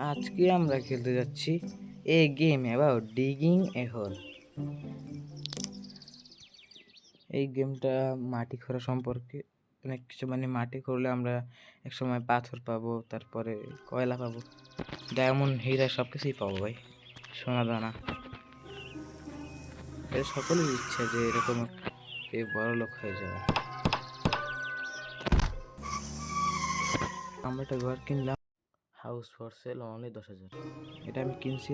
আজকে আমরা খেলতে যাচ্ছি a game about digging a hole. এই গেমটা মাটি খোঁড়া সম্পর্কে অনেক কিছু, মানে মাটি খুঁড়লে আমরা একসময় পাথর পাবো, তারপরে কয়লা পাবো, ডায়মন্ড, হীরা, সব কিছুই পাবো ভাই, সোনা দানা। এটা সকলের ইচ্ছা যে এরকম বড় লোক হয়ে যাওয়া। আমরা একটা ঘর কিনলাম, হাউস ফর সেল অনলি 10,000। এটা আমি কিনছি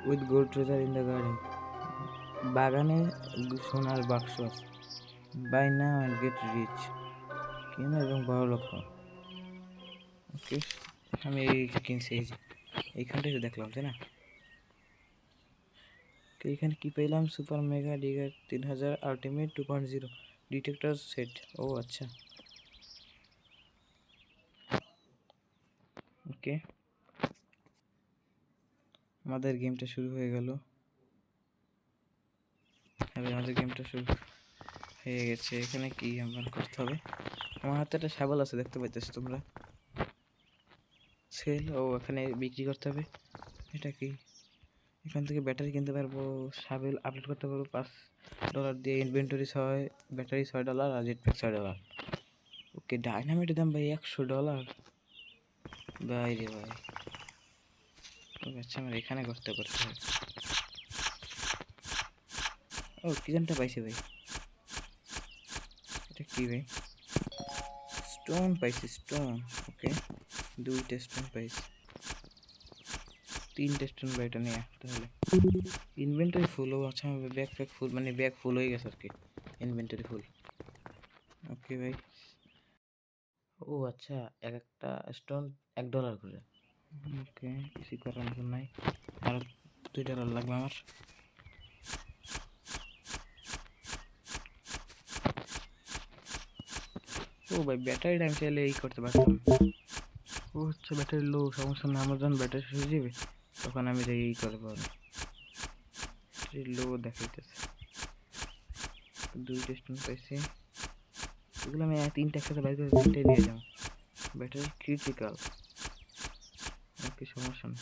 with gold treasure in the garden. বাগানে সোনার বাক্স আছে। Buy now and get rich. কিনো এবং বড় লোক হও। ওকে, আমি এই কিনছি, এই যে এইখানটাই তো দেখলাম, তাই না? এইখানে কি পেলাম? Super mega digger 3000, ultimate 2.0 detector set. ও আচ্ছা, ওকে, আমাদের গেমটা শুরু হয়ে গেল। আমাদের গেমটা শুরু হয়ে গেছে। এখানে কি আমার করতে হবে? আমার হাতে একটা শাবল আছে, দেখতে পাইতেছো তোমরা? সেল, ও এখানে বিক্রি করতে হবে। এটা কি? এখান থেকে ব্যাটারি কিনতে পারবো, শাবেল আপলোড করতে পারবো $5 দিয়ে। ইনভেন্টরি 6, ব্যাটারি $6 আর জেটপ্যাক $6। ওকে, ডাইনামাইটের দাম ভাই $100। ভাই রে ভাই, আচ্ছা আমার এখানে করতে হবে। ও কি জানটা পাইছি ভাই, এটা কি ভাই? স্টোন পাইছি, স্টোন। ওকে, 2টা স্টোন পাইছি, 3টে স্টোন ভাই। এটা নিয়ে তাহলে ইনভেন্টরি ফুল। ও আচ্ছা, ব্যাকপ্যাক ফুল, মানে ব্যাগ ফুল হয়ে গেছে আর কি, ইনভেন্টরি ফুল। ওকে ভাই, ও আচ্ছা, এক একটা স্টোন $1 করে। ওকে, কিছু করার মতো নাই, আর $2 লাগবে আমার। ও ভাই, ব্যাটারিটা আমি চাইলে এই করতে পারতাম। ও আচ্ছা, ব্যাটারি লো, সমস্যা না, আমার যখন ব্যাটারি শেষ হয়ে যাবে তখন আমি এই করে পাবো। ব্যাটারি লো দেখাইতেছে। 2টা স্টোন পাইছি, এগুলো আমি 3টা একসাথে বাইর করে 3টাই নিয়ে যাবো। ব্যাটারি ক্রিটিক্যাল, ওকে, সমস্যা না।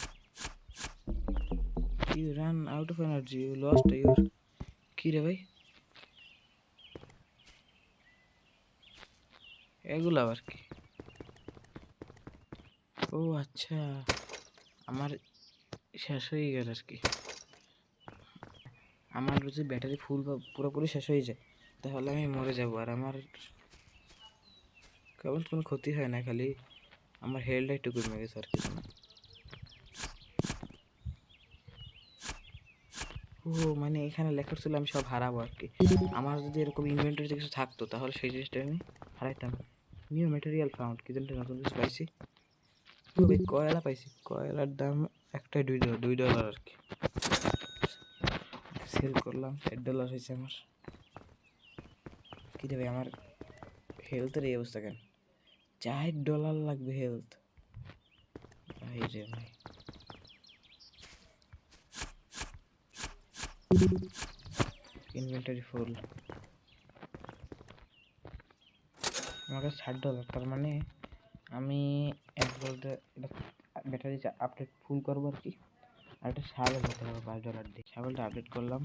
You run out of energy, you lost your. কি রে ভাই, এগুলো আবার কি? ও আচ্ছা, আমার শেষ হয়ে গেল আর কি। আমার যদি ব্যাটারি ফুল বা পুরোপুরি শেষ হয়ে যায় তাহলে আমি মরে যাব, আর আমার কেমন কোনো ক্ষতি হয় না, খালি আমার হেলটা একটু কমে গেছে আর কিছু না। ও মানে এখানে লেখা ছিল আমি সব হারাবো আর কি। আমার যদি এরকম ইনভেন্টরিতে কিছু থাকতো তাহলে সেই জিনিসটা আমি হারাইতাম। নিউ ম্যাটেরিয়াল ফাউন্ড, কি জানতে নতুন কিছু পাইছি। কয়লা পাইছি, কয়লার দাম একটাই $2 আর কি। সেল করলাম, $8 হয়েছে আমার। কি দেবে আমার হেলথের এই অবস্থা কেন? $4 লাগবে হেলথ, ভাই রে ভাই। ইনভেন্টরি ফুল, আমার কাছে $60, তার মানে আমি একবার ব্যাটারি আপডেট ফুল করবো আর কি। আর একটা শাবল হতে হবে $5 দিয়ে, শাবলটা আপডেট করলাম।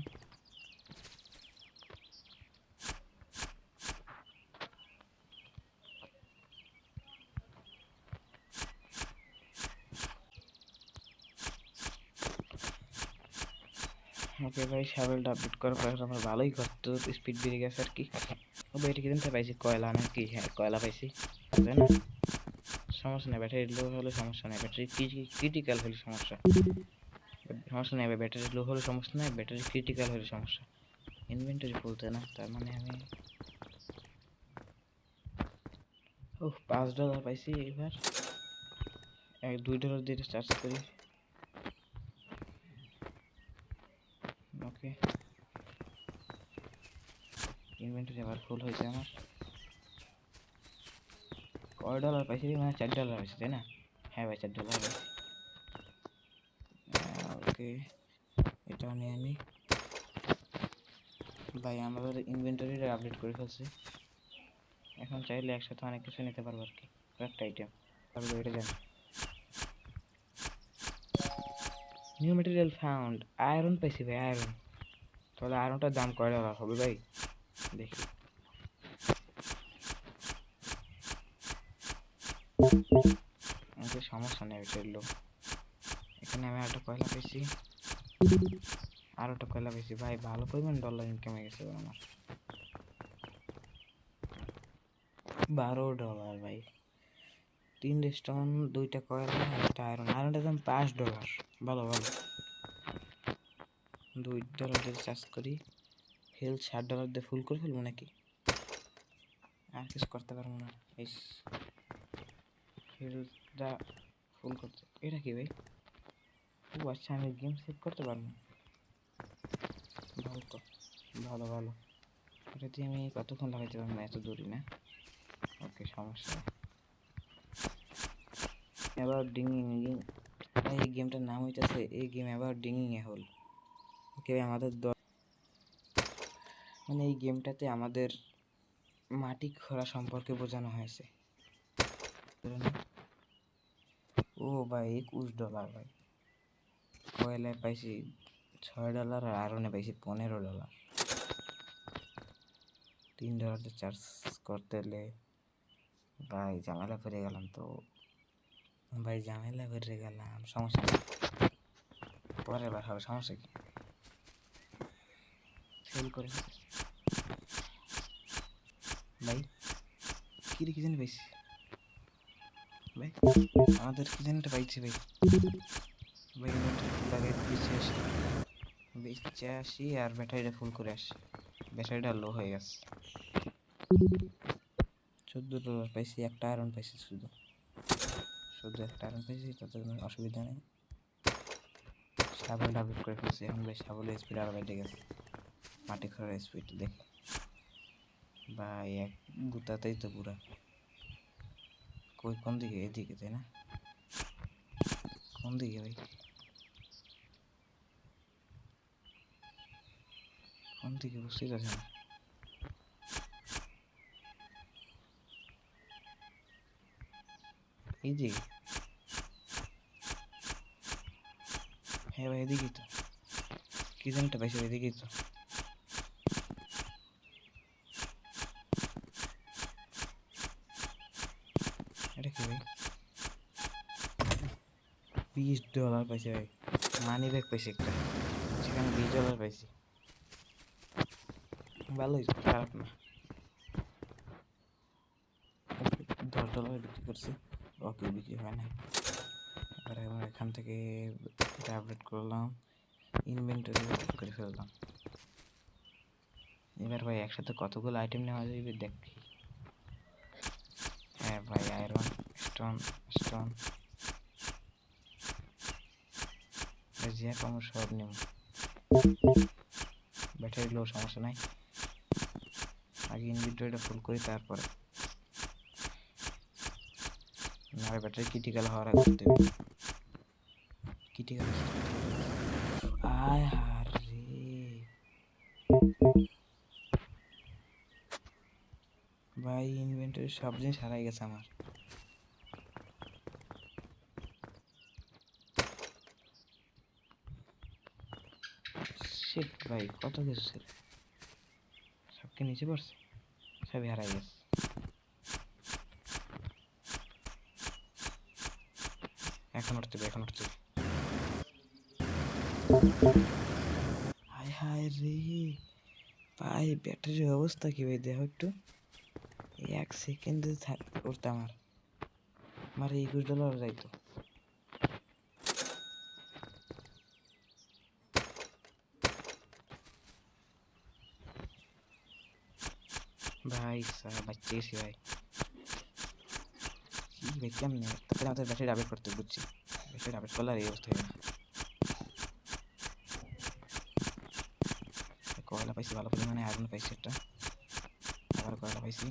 ওকে ভাই, শাবেলটা আপডেট করার পর আমার ভালোই করতে স্পিড বেড়ে গেছে আর কি। ও ভাই, এটা কি জানতে পাইছি? কয়লা নাকি? হ্যাঁ, কয়লা পাইছি, তাই না? সমস্যা নেই, ব্যাটারি লো হলে সমস্যা নেই, ব্যাটারি ক্রিটিক্যাল হলে সমস্যা। সমস্যা নেই ভাই, ব্যাটারি লো হলে সমস্যা নেই, ব্যাটারি ক্রিটিক্যাল হলে সমস্যা। ইনভেন্টরি বলতে না, তার মানে আমি ও $5 পাইছি। এবার $2 দিয়ে চার্জ করি। ওকে, ইনভেন্টরি আবার ফুল হয়েছে আমার। $1 পাইছি, মানে $4 হয়েছে, তাই না? হ্যাঁ ভাই, $4 পাইছি। ওকে, এটাও নিয়ে নিই ভাই। আমাদের ইনভেন্টরিটা আপডেট করে ফেলছি, এখন চাইলে একসাথে অনেক কিছু নিতে পারবো আর কি, কয়েকটা আইটেম। তারপর এটা দেন, নিউ মেটেরিয়াল ফাউন্ড, আয়রন পাইছি ভাই, আয়রন। তাহলে আয়রনটার দাম কয় ডলার হবে ভাই দেখি। সমস্যা নেই চললো। এখানে আমি একটা কয়লা পেয়েছি, আর একটা কয়লা পেয়েছি ভাই, ভালো পরিমাণ ডলার ইনকাম হয়ে গেছে আমার। $12 ভাই, 3 স্টোন, 2টা কয়লা, একটা আয়রন। আয়রনটার দাম $5। ভালো ভালো। $2 দিয়ে চার্জ করি, হেলথ $60 দিয়ে ফুল করে ফেলবো নাকি? আর কিছু করতে পারবো না। এই হেলথটা ফুল করতে, এটা কি ভাই? ও আচ্ছা, আমি গেম সেভ করতে পারবো। ভালো তো, ভালো ভালো। এটা দিয়ে আমি কতক্ষণ লাগাইতে পারবো, এত দূরই না। ওকে, সমস্যা। অ্যাবাউট ডিঙ্গিং, এই গেমটার নাম হইতেছে এই গেম অ্যাবাউট ডিঙ্গিং এ হোল। ওকে, আমাদের মানে এই গেমটাতে আমাদের মাটি খোঁড়া সম্পর্কে বোঝানো হয়েছে। ও ভাই, $21 ভাই। কয়লায় পাইছি $6 আর আয়রনে পাইছি $15। $3 দিয়ে চার্জ করতে হলে ভাই ঝামেলা করে গেলাম তো ভাই, ঝামেলা করে গেলাম। সমস্যা নেই, পরের বার হবে, সমস্যা কি? ফেল করে ভাই, কি রে, কি জানি পাইছি ভাই, আমাদের কি জানি একটা পাইছি ভাই। ভাই লাগাই বেঁচে আসি আর ব্যাটারিটা ফুল করে আসি। ব্যাটারিটা লো হয়ে গেছে। $14 পাইছি, একটা আয়রন পাইছি, শুধু একটা আয়রন পাইছি, তাতে কোনো অসুবিধা নেই। শাবল আপডেট করে ফেলছি এখন ভাই, শাবলের স্পিড আরো বেড়ে গেছে। মাটি খোঁড়ার স্পিড দেখি ভাই, এক গুতাতেই তো পুরা। কোন দিকে? এদিকে তাই না? কোন দিকে ভাই, কোন দিকে বুঝতেই পারছি না। এই দিকে? হ্যাঁ ভাই, এদিকেই তো। কি জানিটা পাইছি, এদিকেই তো। এটা কি ভাই? $20 পাইছি ভাই, মানি ব্যাগ পাইছি একটা, সেখানে $20 পাইছি। ভালোই, খারাপ না। $10 বিক্রি করছি। ওকে, বিক্রি হয় না। এবার আমরা এখান থেকে এটা আপডেট করলাম, ইনভেন্টরি আপডেট করে ফেললাম। এবার ভাই একসাথে কতগুলো আইটেম নেওয়া যাবে দেখি। হ্যাঁ ভাই, আয়রন, স্টোন স্টোন যে কোনো সব নেব। ব্যাটারি লো, সমস্যা নাই। আগে ইনভেন্টরিটা ফুল করি, তারপরে না ব্যাটারি ক্রিটিক্যাল হওয়ার আগে করতে হবে। ক্রিটিক্যাল, আয় হারে ভাই, ইনভেন্টরি সব জিনিস হারাই গেছে আমার। শিট ভাই, কত কিছু ছিল, সব কি নিচে পড়ছে, সবই হারাই গেছে। এখন উঠতে হবে, এখন উঠতে হবে। হায় হায় রে ভাই, ব্যাটারির অবস্থা কি ভাই, দেখো একটু। 1 সেকেন্ডে উঠতে আমার $21 যাইতো। ভাই সারা বাচ্চা গেছি ভাই, কি ভাই কেমনে? তারপরে আমাদের ব্যাটারি আপডেট করতে, বুঝছি ব্যাটারি আপডেট করলে আর এই অবস্থা হবে না। কয়লা পাইছি ভালো পরিমাণে, আয়রন পাইছি একটা, আবারও কয়লা পাইছি,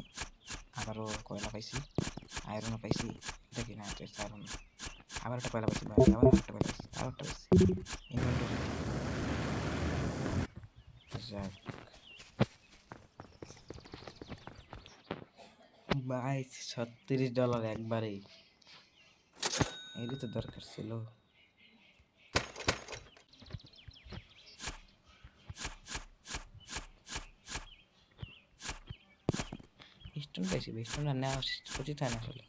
আবারও কয়লা পাইছি, আয়রনও পাইছি। এটা কি না, এটা আয়রন। আবার একটা কয়লা পাইছি ভাই, আবার একটা কয়লা পাইছি, আবার একটা পাইছি। ইনভেন্টরি, যাক ভাই, $36 একবারেই, এরই তো দরকার ছিল। বেস্টন পাইছি, বেস্টন আর নেওয়া উচিত হয় না আসলে।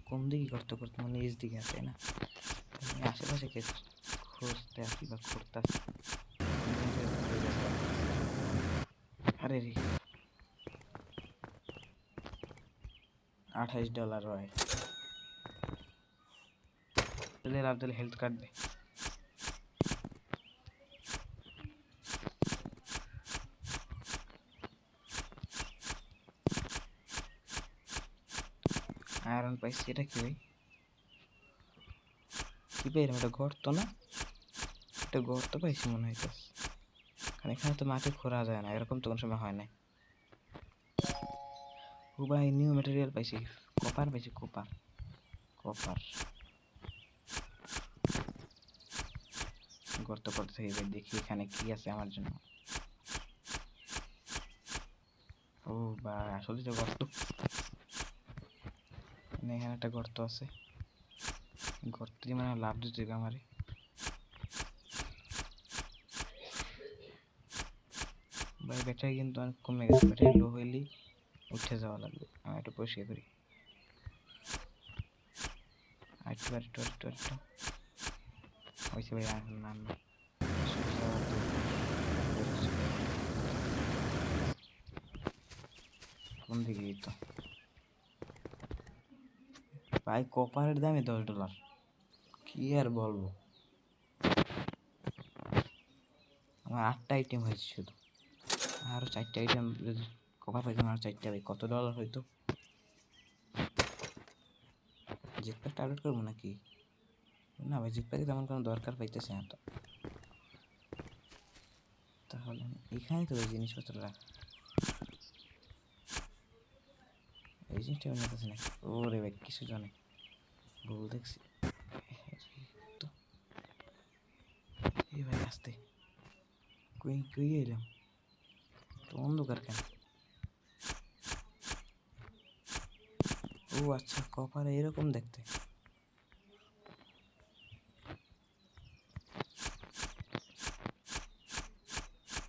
কোন দিকে গর্ত করতে মানে নিজ দিকে তাই না, আশেপাশে কে খুঁজতে আসি বা খুঁড়তে আসি। আরে রে $28 হয়, আব্দুল হেলথ কাটবে। আয়রন পাইছি, এটা কি ভাই? কি পেলাম? এটা গর্ত না? এটা গর্ত পাইছি মনে হইতেছে, কারণ এখানে তো মাটি খোঁড়া যায় না, এরকম তো কোনো সময় হয় না। ও ভাই নিউ ম্যাটেরিয়াল পাইছি, কপার পাইছি, কপার কপার। গর্ত করতে থাকি ভাই, দেখি এখানে কি আছে আমার জন্য। ও ভাই আসলে তো গর্ত, এখানে একটা গর্ত আছে, গর্ত দিয়ে মানে লাভ দিতে আমারে। ভাই ব্যাটারি কিন্তু অনেক কমে গেছে, ব্যাটারি লো হইলেই উঠে যাওয়া লাগবে। আমি একটু পরিষ্কার করি, আরেকটু আরেকটু আরেকটু আরেকটু হয়েছে ভাই। আর না না, কোন দিকে? তো ভাই কপারের দামই $10, কি আর বলবো। আমার 8টা আইটেম হয়েছে শুধু, আরও 4টা আইটেম যদি কপার পাইতাম, আর 4টা ভাই কত ডলার হইতো। জেটপ্যাক আপডেট করবো নাকি? না ভাই জেটপ্যাকে তেমন কোনো দরকার পাইতেছে না তো। তাহলে এখানেই তো ওই জিনিসপত্র রাখ, এই জিনিসটা আমি নিতেছি নাকি? ওরে ভাই কিছু জানে, ভুল দেখছি তো। এই ভাই আসতে কই কই এলাম তো, অন্ধকার কেন? ও আচ্ছা, কপার এরকম দেখতে।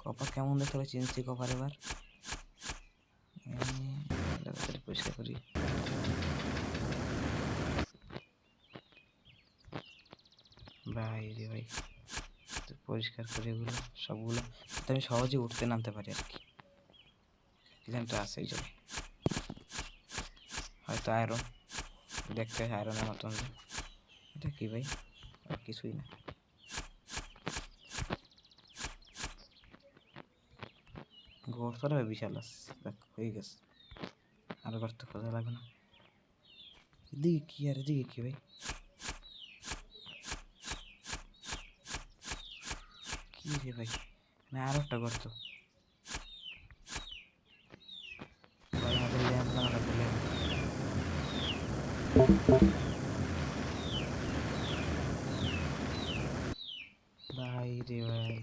কপার কেমন দেখতে হবে চিনছি কপার। এবার পরিষ্কার করি। ভাই রে ভাই পরিষ্কার করি এগুলো সবগুলো, যাতে আমি সহজে উঠতে নামতে পারি আর কি। ডিজাইনটা আছে এই জায়গায়, হয়তো আয়রন দেখতে আয়রনের মতন। এটা কি ভাই? আর কিছুই না। গর্তটা বিশাল আছে, দেখ হয়ে গেছে, আর গর্ত খোঁজা লাগবে না। এদিকে কি আর এদিকে কি ভাই? কি রে ভাই, না আরো একটা গর্ত। ভাই আমাদের ল্যাম্প না লাগবে, ল্যাম্প। ভাই রে ভাই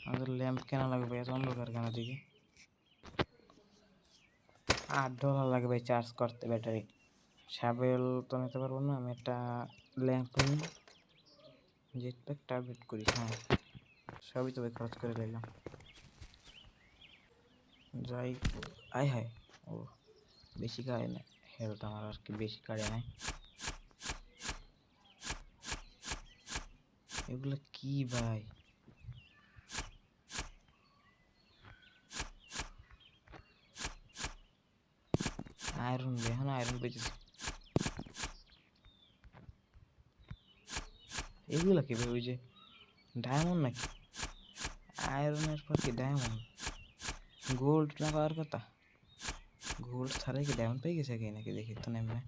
আমাদের ল্যাম্প কেনা লাগবে, এত অন্ধকার কেন দিকে? $8 লাগবে চার্জ করতে ব্যাটারি। শাবেল তো নিতে পারবো না, আমি একটা ল্যাম্প নিই, জেটপ্যাকটা আপডেট করি। হ্যাঁ সবই তো খরচ করে নিলাম। যাই আয় হায়, ও বেশি গায়ে না, হেলথ আমার আর কি বেশি কাড়ে নাই। এগুলো কি ভাই? আয়রন, এখন আয়রন পেয়েছি। এগুলো কি ভাই? ওই যে ডায়মন্ড নাকি? আয়রনের পর কি ডায়মন্ড? গোল্ড না পাওয়ার কথা, গোল্ড ছাড়াই কি ডায়মন্ড পেয়ে গেছে কি নাকি? দেখি তো নেমে।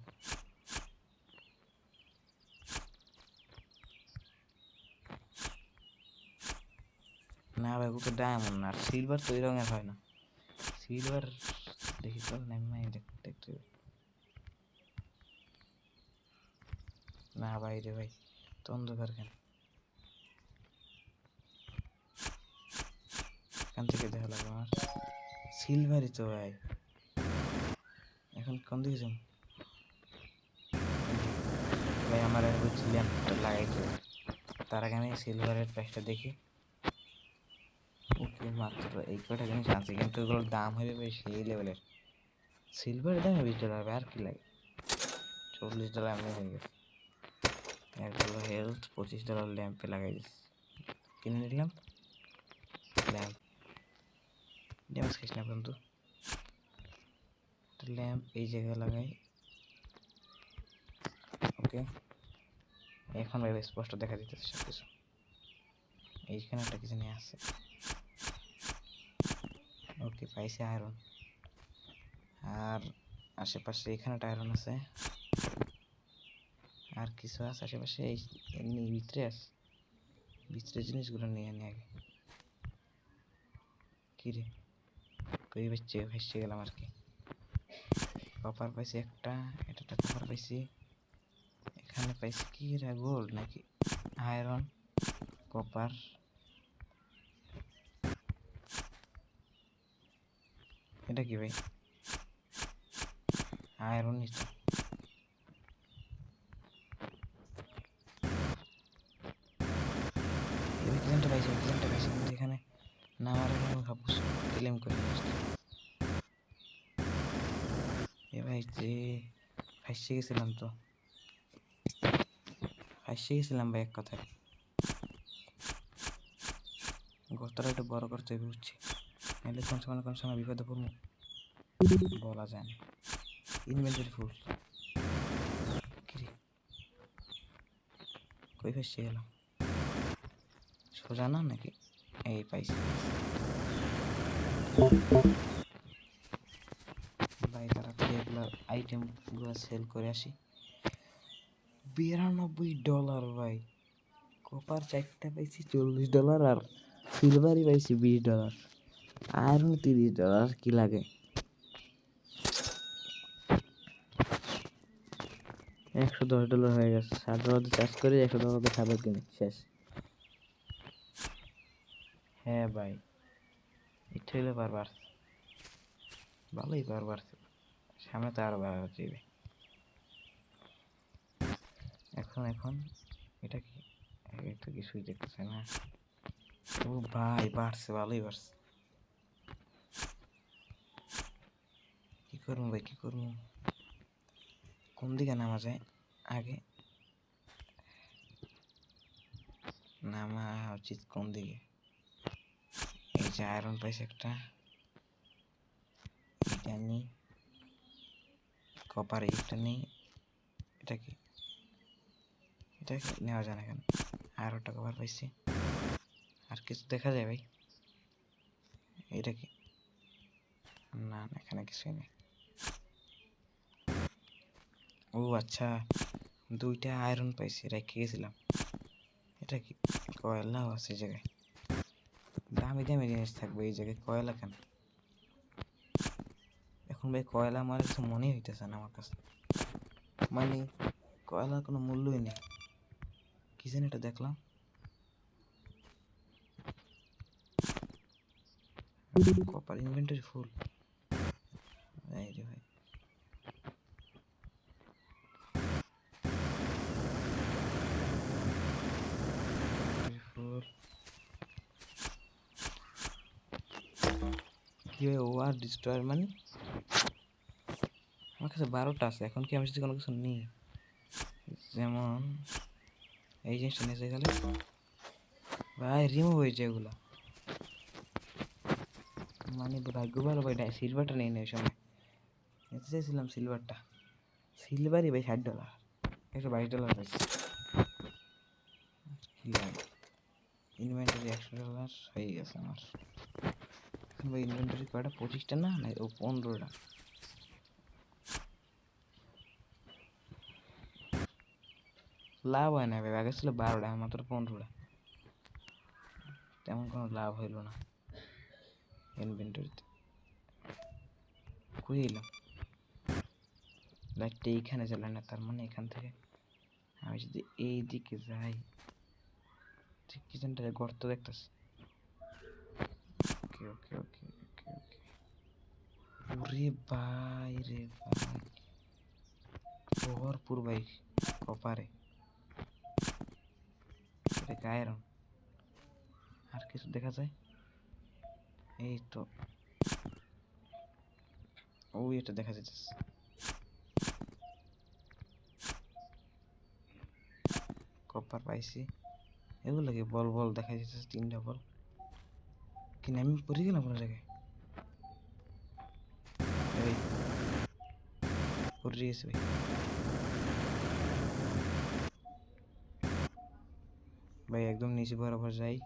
না ভাই ও তো ডায়মন্ড না, আর সিলভার তো ওই রঙের হয় না। সিলভার দেখি তো নেমে দেখতে। না ভাই রে ভাই, তো অন্ধকার কেন? এখান থেকে দেখা লাগবে আমার। সিলভারই তো ভাই, এখন কোন দিকে যাবো ভাই? আমার ল্যাম্পটা লাগাইতে তার আগে আমি সিলভারের প্রাইসটা দেখি। ওকে, মাত্র এই কটা জিনিস আছে, কিন্তু এগুলোর দাম হবে ভাই সেই লেভেলের। সিলভারের দাম $20 হবে, আর কি লাগে। $40 এমনি হয়ে গেছে। $1 হেলথ, $25 ল্যাম্পে লাগাই দিচ্ছি, কিনে নিলাম ল্যাম্প। ড্যামেজ খাইস না বন্ধু। ল্যাম্প এই জায়গায় লাগাই। ওকে, এখন ভাই স্পষ্ট দেখা দিতেছে সব কিছু। এইখানে একটা কিছু নিয়ে আসছে। ওকে, পাইছে আয়রন। আর আশেপাশে এখানে একটা আয়রন আছে, আর কিছু আছে আশেপাশে। এমনি ভিতরে আছে, ভিতরে জিনিসগুলো নিয়ে আনি আগে। কিরে কই ভেসে গেলাম আর কি। কপার পাইছি একটা, এটা কপার পাইছি। এখানে পাইছি কি রে, গোল্ড নাকি আয়রন, কপার। এটা কি ভাই? আয়রন নিচে। পাইছি কিন্তু এখানে নামার ভাবছি ক্লেম করে এ ভাই, যে ফাঁসে গেছিলাম তো, ফাঁসে গেছিলাম ভাই এক কথায়। গর্তটা একটু বড় করতে হবে বুঝছি, নাহলে কোন সময় বিপদে পড়বো বলা যায় না। ইনভেন্টরি ফুল। কই ফাঁসে গেলাম? সোজা না নাকি? এই পাইছি ভাই। তাড়াতাড়ি এগুলো আইটেমগুলো সেল করে আসি। $92 ভাই। কপার 4টা পাইছি $40, আর সিলভারই পাইছি $20, আয়রন $30। কি লাগে? $110 হয়ে গেছে। $60 চার্জ করে $100 খাবার কিনে শেষ। হ্যাঁ ভাই, ইচ্ছে হইলে বারবার ভালোই বারবার, সামনে তো আরো বাড়া যাবে। এখন এটা কি? এটা কিছুই দেখতেছে না। ও ভাই, বাড়ছে, ভালোই বাড়ছে। কি করবো ভাই, কি করবো? কোন দিকে নামা যায়? আগে নামা উচিত কোন দিকে? এই যে আয়রন পাইছে একটা, এটা নিই। কপার এইটা নেই। এটা কি? এটা নেওয়া যায় না কেন? আর একটা কভার পাইছি। আর কিছু দেখা যায় ভাই? এটা কি? না না, এখানে কিছুই নেই। ও আচ্ছা, 2টা আয়রন পাইছি, রেখে গেছিলাম। এটা কি? কয়লাও আছে এই জায়গায়। দামি দামি জিনিস থাকবে এই জায়গায়, কয়লা কেন? এখন ভাই কয়লা আমার কিছু মনেই হইতেছে না আমার কাছে, মানে কয়লার কোনো মূল্যই নেই। কি জানি এটা দেখলাম, কপার ইনভেন্টরি ফুল। এই রে ভাই, ফুল কি ভাই? ওয়ার ডিস্ট্রয়ার মানে? আমার কাছে 12টা আছে। এখন কি আমি যদি কোনো কিছু নিই, যেমন এই জিনিসটা নিচে গেলে ভাই রিমুভ হয়ে যায় এগুলা, মানে ভাগ্য ভালো ভাই। সিলভারটা নেই না ওই সময়, নিতে চাইছিলাম সিলভারটা। সিলভারই ভাই $60, $122 পাইছি। কি লাগে? ইনভেন্টরি $100 হয়ে গেছে আমার। এখন ভাই ইনভেন্টরি কয়টা? 25টা না, ও 15টা। লাভ হয় না ভাই, আগে ছিল 12টা, মাত্র 15টা। তেমন কোনো লাভ হইল না ইনভেন্টরিতে। কই এলাম? লাইটটা এইখানে জ্বালায় না, তার মানে এখান থেকে আমি যদি এই দিকে যাই, কিচেনটা গর্ত দেখতেছি। ওকে ওকে ওকে ওকে ওকে। ওরে ভাই রে ভাই, ভরপুর ভাই কপারে। এটা আয়রন। আর কিছু দেখা যায়? এই তো ওই এটা দেখা যাচ্ছে। কপার পাইছি। এগুলো কি বল বল দেখা যাচ্ছে, 3টা বল। কিনা আমি পড়ে গেলাম কোনো জায়গায়? এই পড়ে গেছে ভাই। ভাই একদম নিচে বরাবর যাই,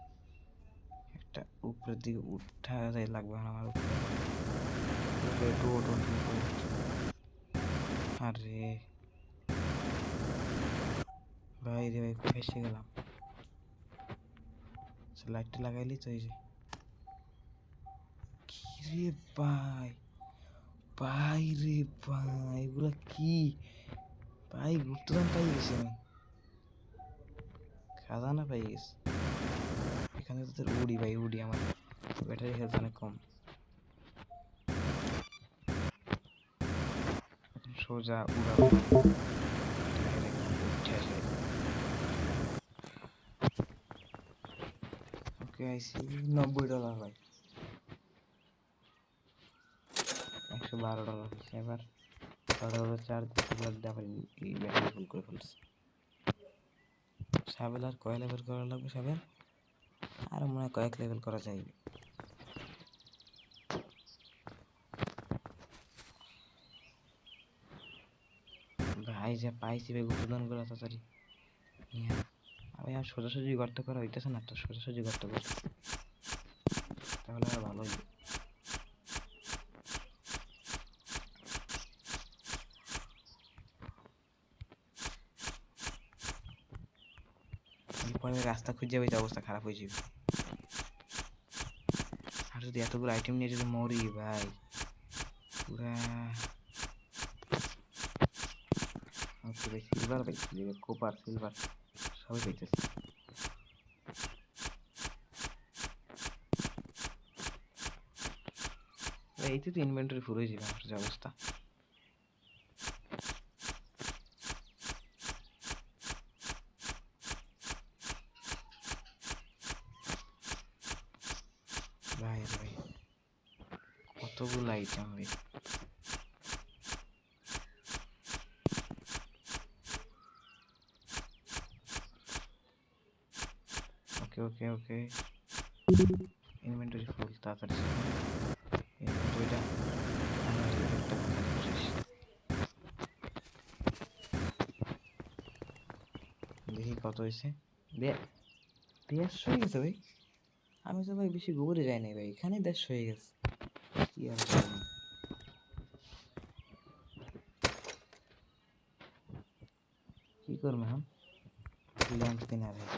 একটা উপরের দিকে উঠা যায় লাগবে আমার উপরে। আরে ভাই রে ভাই, ফেসে গেলাম। লাইটটা লাগাইলি তো এই যে। কি রে ভাই, ভাই রে ভাই, এগুলা কি ভাই? গুপ্তধন পাই গেছি আমি, খাজানা পাই গেছি এখানে। তোদের উড়ি ভাই, উড়ি। আমার ব্যাটারি হেলথ অনেক কম। সোজা উড়াবো, ওকে আইসি। $90 ভাই, $112 হয়েছে। এবার চার্জ আবার এই ব্যাটারি ফুল করে ফেলছে। সাবেল আর কয় লেভেল করা লাগবে? সাবেল আর মনে হয় কয়েক লেভেল করা যায়। ভাই যা পাইছি ভাই, গুপ্তধন গুলো তাড়াতাড়ি। আমি আর সোজাসুজি গর্ত করা হইতেছে না তো, সোজাসুজি গর্ত করি তাহলে আর ভালো হইবে। পরে রাস্তা খুঁজে যাবে, অবস্থা খারাপ হয়ে যাবে। আর যদি এতগুলো আইটেম নিয়ে যদি মরি ভাই, পুরা। ভাই সিলভার, ভাই কোপার সিলভার সবই পাইতেছে। এইতে তো ইনভেন্টরি ফুল হয়ে যাবে আমার যে অবস্থা। ভাই ভাই কতগুলো আইটেম ভাই। ওকে ওকে ওকে, ইনভেন্টরি ফুল তাড়াতাড়ি। ইনভেন্টরিটা দেখি কত হয়েছে। 150 হয়ে গেছে ভাই। আমি তো ভাই বেশি গোবরে যাই নাই ভাই, এখানে 150 হয়ে গেছে। কি আর কি করবো এখন? ল্যাম্প কিনা ভাই।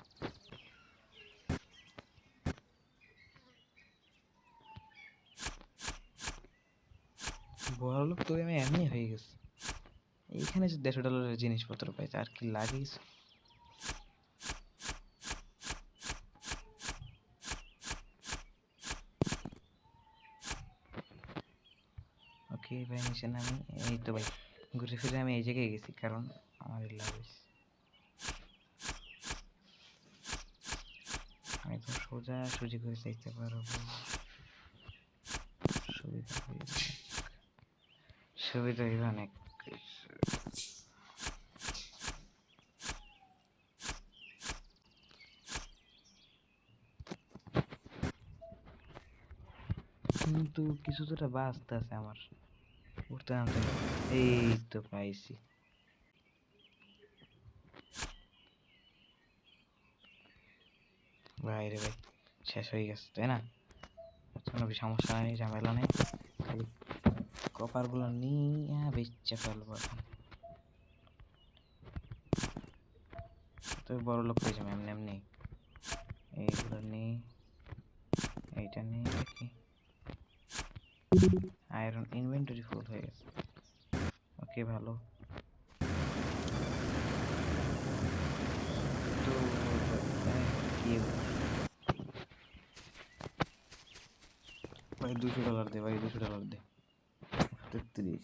বড় লোক তো আমি এমনি হয়ে গেছি। এইখানে যে $150 জিনিসপত্র পাই, আর কি লাগে? ওকে ভাই, নিচে নামি। এই তো ভাই ঘুরে ফিরে আমি এই জায়গায় গেছি, কারণ আমার লাভ হয়েছে। আমি তো সোজা সুজি করে চাইতে পারবো, সুবিধা হইবে অনেক। কিন্তু কিছু তো একটা বাঁচতে আছে আমার, উঠতে নামতে। এই তো পাইছি ভাই রে ভাই, শেষ হয়ে গেছে তাই না? কোনো সমস্যা নেই, ঝামেলা নেই, খালি কপারগুলো নিয়ে বেচে ফেলবো এখন। তো বড় লোক হয়ে যাবে এমনি এমনি। এইগুলো নিই, এইটা নিই। কি আয়রন ইনভেন্টরি ফুল হয়ে গেছে। ওকে ভালো। তো কি ভাই, $200 দে ভাই, $200 দে। 33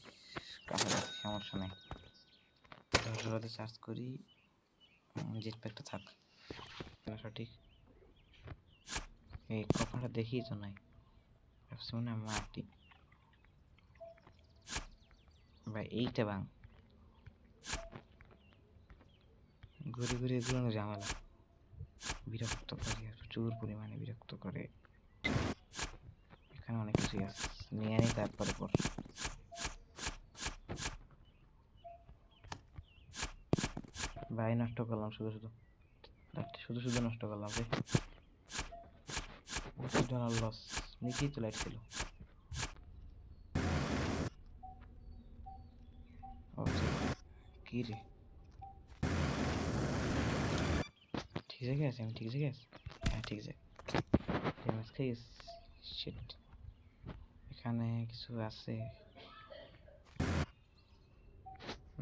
কাছাকাছি, সমস্যা নেই। $10 চার্জ করি, জেট প্যাকটা থাক। না সঠিক এই কপাটা দেখি তো নাই শুনে মাটি ভাই এইটা বাং ঘুরে ঘুরে এগুলো ঝামেলা বিরক্ত করে প্রচুর পরিমাণে বিরক্ত করে এখানে অনেক কিছুই আছে নিয়ে নেই তারপরে পর ভাই নষ্ট করলাম শুধু শুধু শুধু শুধু নষ্ট করলাম রে $20 লস নিচেই তো লাইট ছিল কি রে ঠিক জায়গায় আছে আমি ঠিক জায়গায় আছি হ্যাঁ ঠিক আছে শিট এখানে কিছু আছে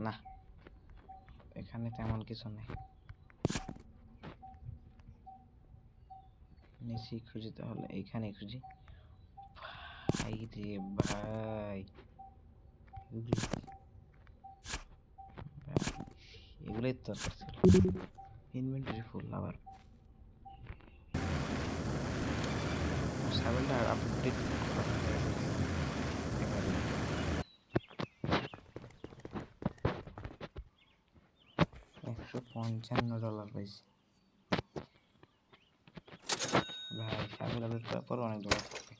না এখানে তেমন কিছু নেই নিচে খুঁজি তাহলে এইখানে খুঁজি ভাই রে ভাই এগুলোই তো দরকার ছিল ইনভেন্টরি ফুল আবার সাবেলটা আপডেট $155 পাইছি ভাই সাবেল আপডেট করার পর অনেক ডলার থাকবে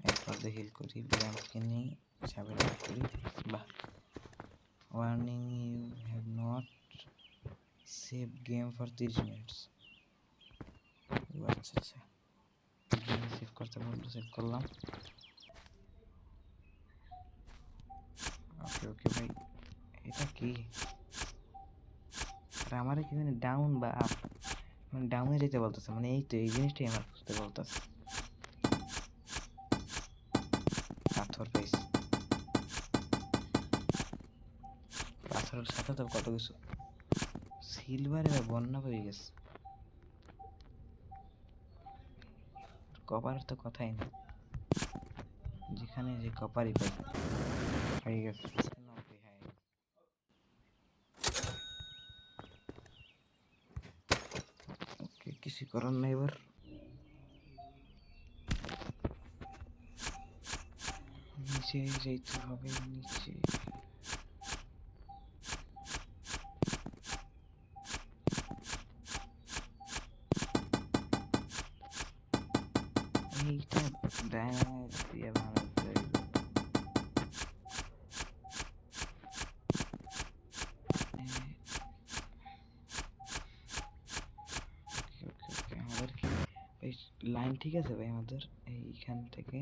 একবার হিল করি ব্যায়াম কিনি সাবেল আপডেট করি বাহ warning you have not save game for 30 minutes আচ্ছা আচ্ছা সেভ করতে বললো সেভ করলাম ওকে ওকে ভাই এটা কি আর আমার কি মানে ডাউন বা আপ মানে ডাউনে যেতে বলতেছে মানে এই তো এই জিনিসটাই আমার বুঝতে বলতেছে পাথর পেয়েছি পাথরের সাথে তো কত কিছু সিলভারে বন্যা হয়ে গেছে কপারের তো কথাই না যেখানে যে কপারই পাই হয়ে গেছে ওকে কিছু করার নাই এবার নিচে যেতে হবে নিচে এইটা ডায়নামাইট দিয়ে বানাতে হবে আমাদের কি এই লাইন ঠিক আছে ভাই আমাদের এইখান থেকে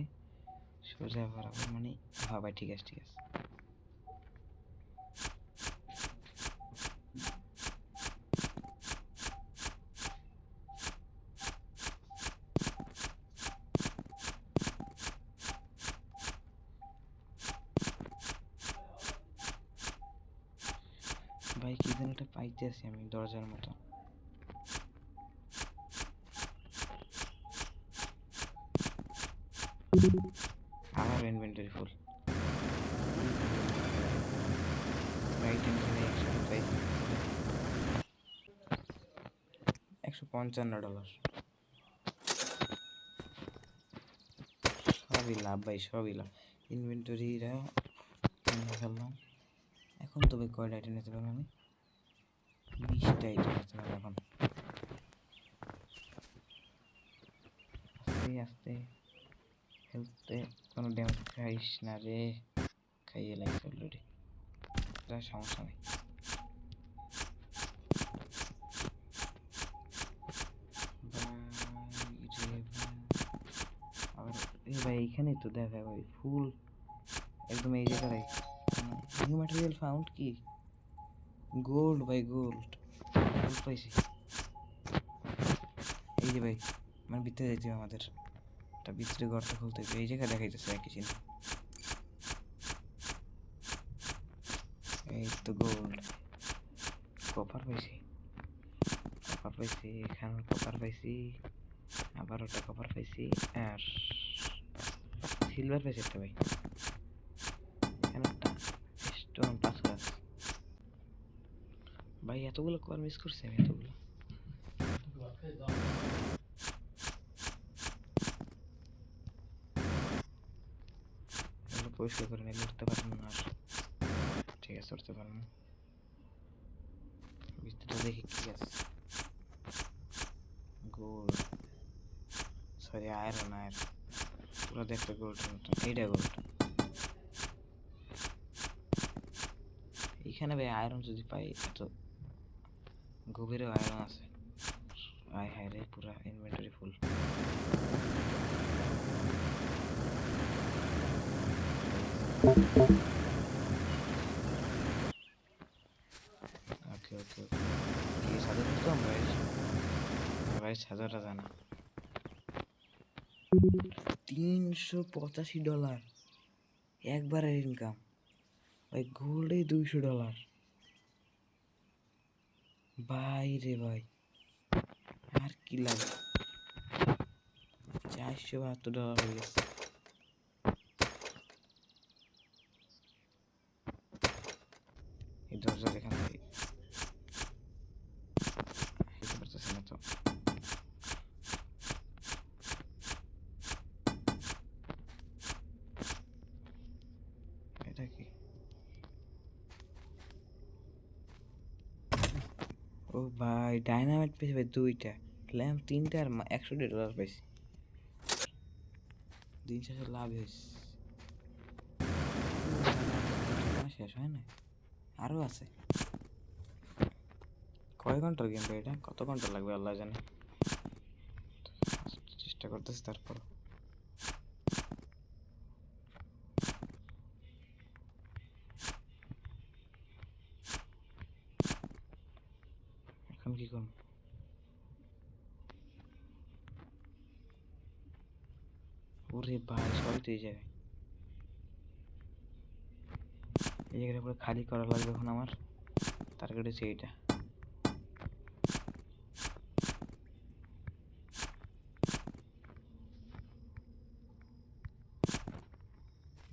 সোজা বরাবর মানে হ্যাঁ ভাই ঠিক আছে ঠিক আছে ভাই কি যেন একটা পাইতে আছি আমি দরজার মতো আমার ইনভেন্টরি ফুল রাইট এখানে একসাথে পাই $155 সবই লাভ ভাই সবই লাভ ইনভেন্টরিরা ফেললাম এখন তবে কয়টা আইটেম নিতে পারবো আমি 20টা আইটেম নিতে পারবো এখন আস্তে আস্তে হেলথে কোনো ড্যামেজ খাইস না রে খাইয়ে লাগছে অলরেডি সমস্যা নেই ভাই এইখানেই তো দেখা ভাই ফুল একদম এই জায়গায় নিউ ম্যাটেরিয়াল ফাউন্ড কি গোল্ড ভাই গোল্ড পাইছি এই যে ভাই মানে ভিতরে যাইতে হবে আমাদের একটা ভিতরে ঘরটা খুলতে হবে এই জায়গায় দেখাইতেছে একই চিহ্ন এই তো গোল্ড কপার পাইছি এখানে কপার পাইছি আবার ওটা কপার পাইছি আর সিলভার পাইছি একটা ভাই এখানে একটা স্টোন পাথর আছে ভাই এতগুলো কপার মিস করছি আমি এতগুলো পরিষ্কার করে নিয়ে উঠতে পারবো না আর। ঠিক আছে, উঠতে পারবো না। ভিতরে দেখি কি আছে। গোল্ড, সরি আয়রন, পুরো দেখতে গোল্ডের মতন। এইটা গোল্ড। এখানে ভাই আয়রন যদি পাই, এত গভীরেও আয়রন আছে। আয় হায় রে, পুরা ইনভেন্টরি ফুল। ওকে ওকে ওকে, কি সাদা করতাম ভাই? ভাই সাদাটা জানা। $385 একবারের ইনকাম ভাই। গোল্ডে $200 ভাই রে ভাই, আর কি লাগে। $472 হয়ে গেছে। এই দরজার এখান থেকে যেতে পারতেছে না তো। এটা কি? ও ভাই, ডাইনামাইট পেয়েছি ভাই 2টা, ল্যাম্প 3টা, আর $100 পাইছি। দিন শেষে লাভ হয়েছে। শেষ হয় না, আরো আছে। কয় ঘন্টার গেম ভাই এটা? কত ঘন্টা লাগবে আল্লাহ জানে। চেষ্টা করতেছি তারপর। এখন কি করব? ওরে ভাই, সবই তো এই জায়গায়। এই জায়গাটা পুরো খালি করা লাগবে এখন আমার। টার্গেট হচ্ছে এইটা।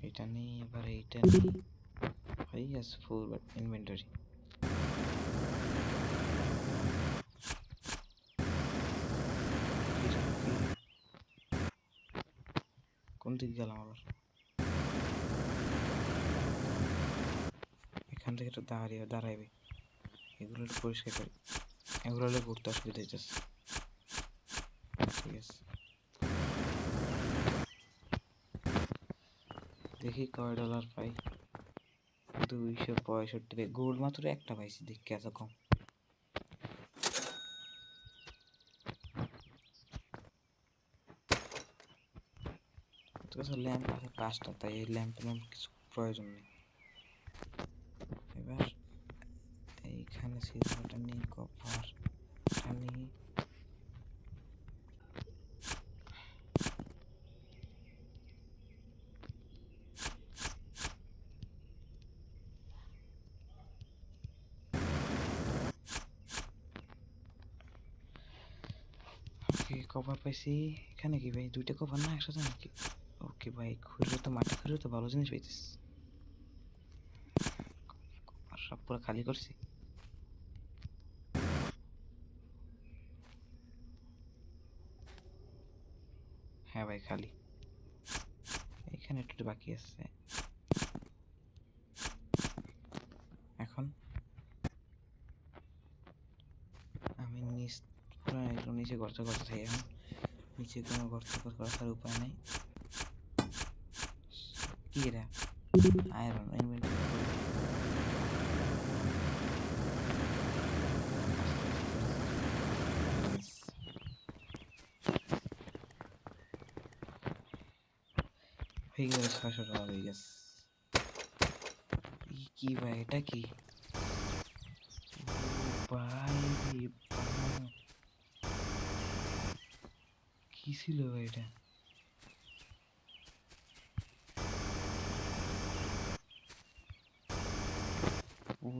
এটা নেই, এবার এইটা নেই। হয়ে গেছে ফুল বাট ইনভেন্টরি। কোন দিক গেলাম আবার? এখান থেকে তো দাঁড়াইবে। এগুলো একটু পরিষ্কার করি। এগুলো হলে ঘুরতে অসুবিধা হইতেছে। ঠিক আছে, দেখি কয় ডলার পাই। 265। গোল্ড মাত্র একটা পাইছি, দেখি এত কম। ল্যাম্প আছে 5টা, তাই এই ল্যাম্প কিছু প্রয়োজন নেই। এবার এইখানে সিলভারটা নেই, কপারটা নেই। ওকে, কভার পাইছি। এখানে কি ভাই, 2টা কভার না একসাথে নাকি? ওকে ভাই, খুঁজলে তো মাটি খুঁজলে তো ভালো জিনিস পাইতেছি। কভার সব পুরো খালি করছি। হ্যাঁ ভাই, খালি। এখানে একটু বাকি আছে। এখন আমি একটু নিচে গর্ত করতে থাকি। এখন নিচে কোনো গর্ত করার উপায় নেই। কি এটা? Iron inventory. হয়ে গেছে, $600 হয়ে গেছে। কি ভাই, এটা কি ভাই? কি ছিল ভাই এটা? ও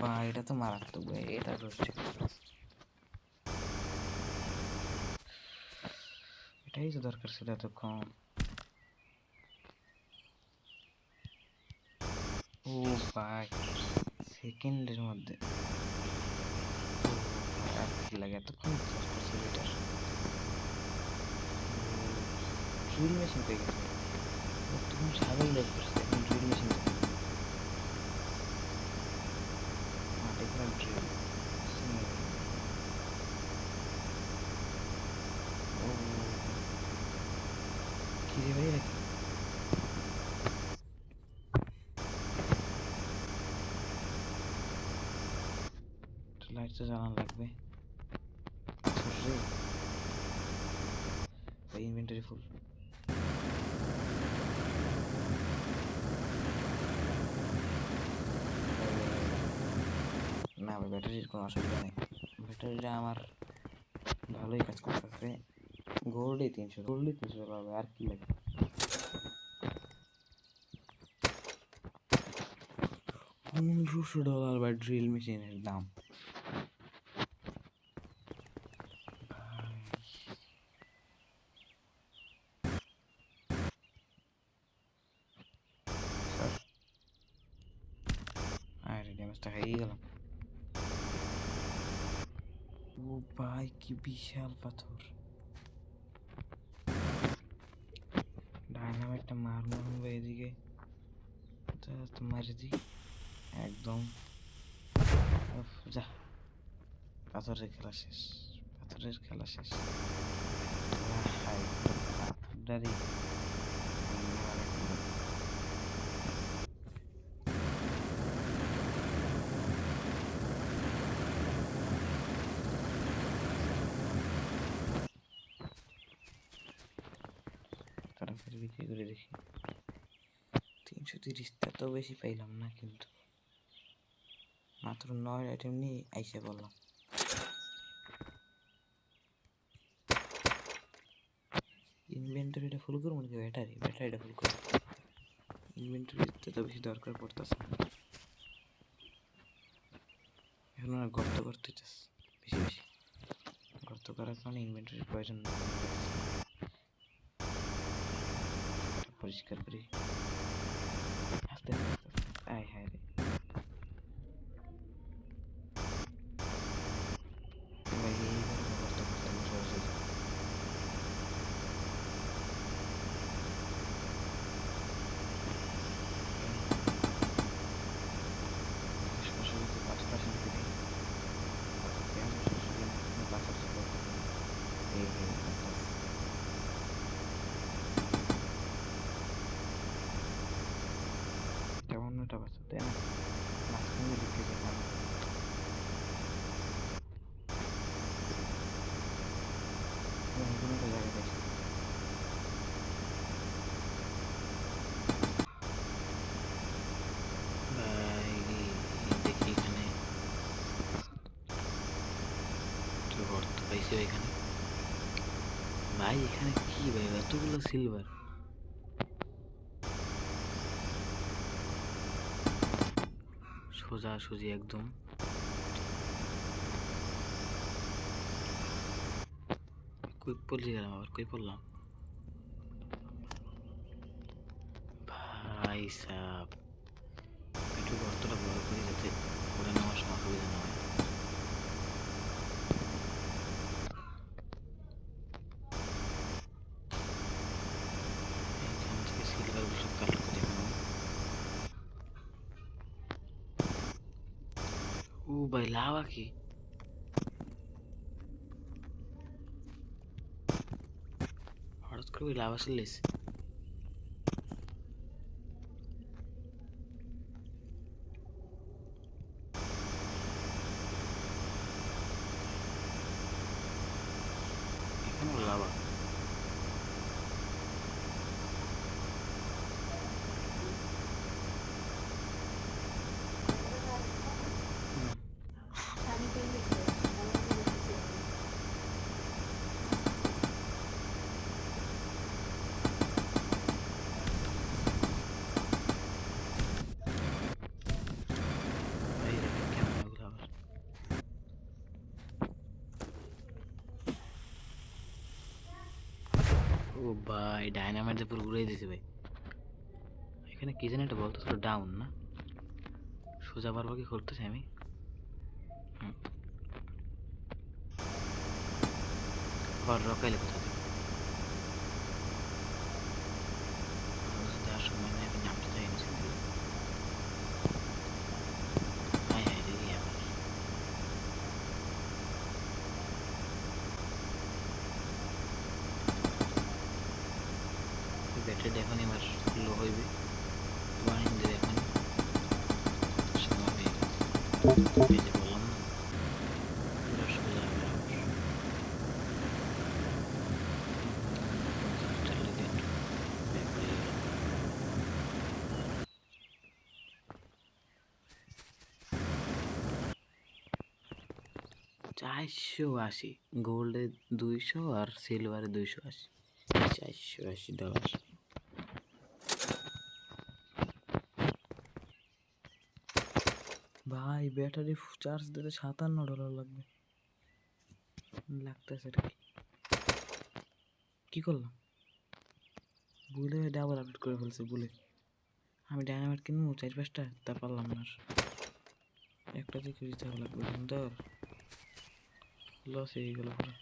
ভাই, এটা তো মারাত্মক ভাই, এটা রয়েছে। এটাই তো দরকার ছিল এত কম। ও ভাই, সেকেন্ডের মধ্যে। কি লাগে এতক্ষণ চার্জ করছে এটার ড্রিল মেশিন পেয়ে গেছে তখন ছাগল দেখ করছে এখন ড্রিল মেশিন মাটি করা ড্রিল ও কি রে ভাই রাখি লাইট তো জ্বালানো লাগবে ভাই ইনভেন্টরি ফুল না ভাই ব্যাটারির কোনো অসুবিধা নেই ব্যাটারিটা আমার ভালোই কাজ করতেছে গোল্ডই 300 পাবে আর কি লাগে $1500 বা ড্রিল মেশিনের দাম আরে ড্যামেজটা খাইয়ে গেলাম ও ভাই কি বিশাল পাথর ডাইনামাইটটা মারমো ভাই এদিকে মারি দি একদম যা পাথরের খেলা শেষ পাথরদারি তাড়াতাড়ি বিক্রি করে দেখি 330টা তো বেশি পাইলাম না কিন্তু মাত্র 9 আইটেম নিয়ে আইসে বললাম ইনভেন্টরিটা ফুল করবো নাকি ব্যাটারিটা ফুল করবো ইনভেন্টরিতে তো বেশি দরকার পড়তেছে এখন আর গর্ত করতে চাস বেশি গর্ত করার কারণে ইনভেন্টরির প্রয়োজন পরিষ্কার করি আস্তে আয় হায় রে অন্যটা বাচ্চা তাই না মাঝখানে লিখে যেতাম কোনোটা জায়গায় দেখি দেখি এখানে গর্ত পাইছি এখানে ভাই এখানে কি ভাই এতগুলো সিলভার সোজাসুজি একদম কই পড়লি গেলাম আবার কই পড়লাম ভাই সাব একটু গর্তটা বড় করি যাতে করে নেওয়ার সময় অসুবিধা না হয় এখান থেকে সিলভারগুলো সব কালেক্ট করে এখন ও ভাই লাভা কি হঠাৎ করে ওই লাভা চলে এসে এখানে লাভা ও ভাই ডাইনামাইট দিয়ে পুরো উড়াই দিয়েছে ভাই এখানে কি জানি একটা বলতেছিল ডাউন না সোজা বারবার কি করতেছি আমি আর রকাইলে কোথা থেকে যাওয়ার সময় আমি নামতে চাই নিচে দিয়ে হাই হাই রে আমার ব্যাটারিটা এখন আমার লো হইবে ওয়ার্নিং দেবে এখন সময় হয়ে গেছে এই যে বললাম না পুরো সোজা হবে চালিয়ে দিয়ে ব্যাক হয়ে গেল 480 গোল্ডে 200 আর সিলভারে 280 $480 ভাই ব্যাটারি চার্জ দিতে $57 লাগবে লাগতেছে এটা কি করলাম ভুলে ডাবল আপডেট করে ফেলছে ভুলে আমি ডায়নামাইট কিনবো 4-5টা তা পারলাম না একটা দিকে দিতে লাগবে সুন্দর লস হয়ে গেল পুরো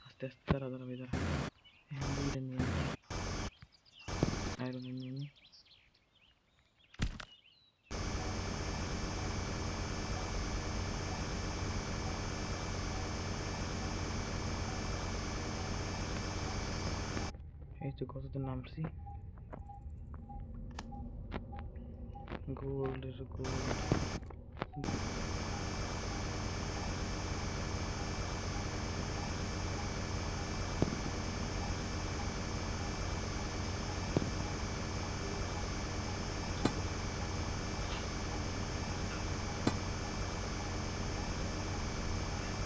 আস্তে আস্তে দাঁড়া দাঁড়া ভাই দাঁড়া হ্যান্ডেলটা নিয়ে আয়রন নিয়ে নি এই তো কতদিন নামছি গোল্ডের গোল্ড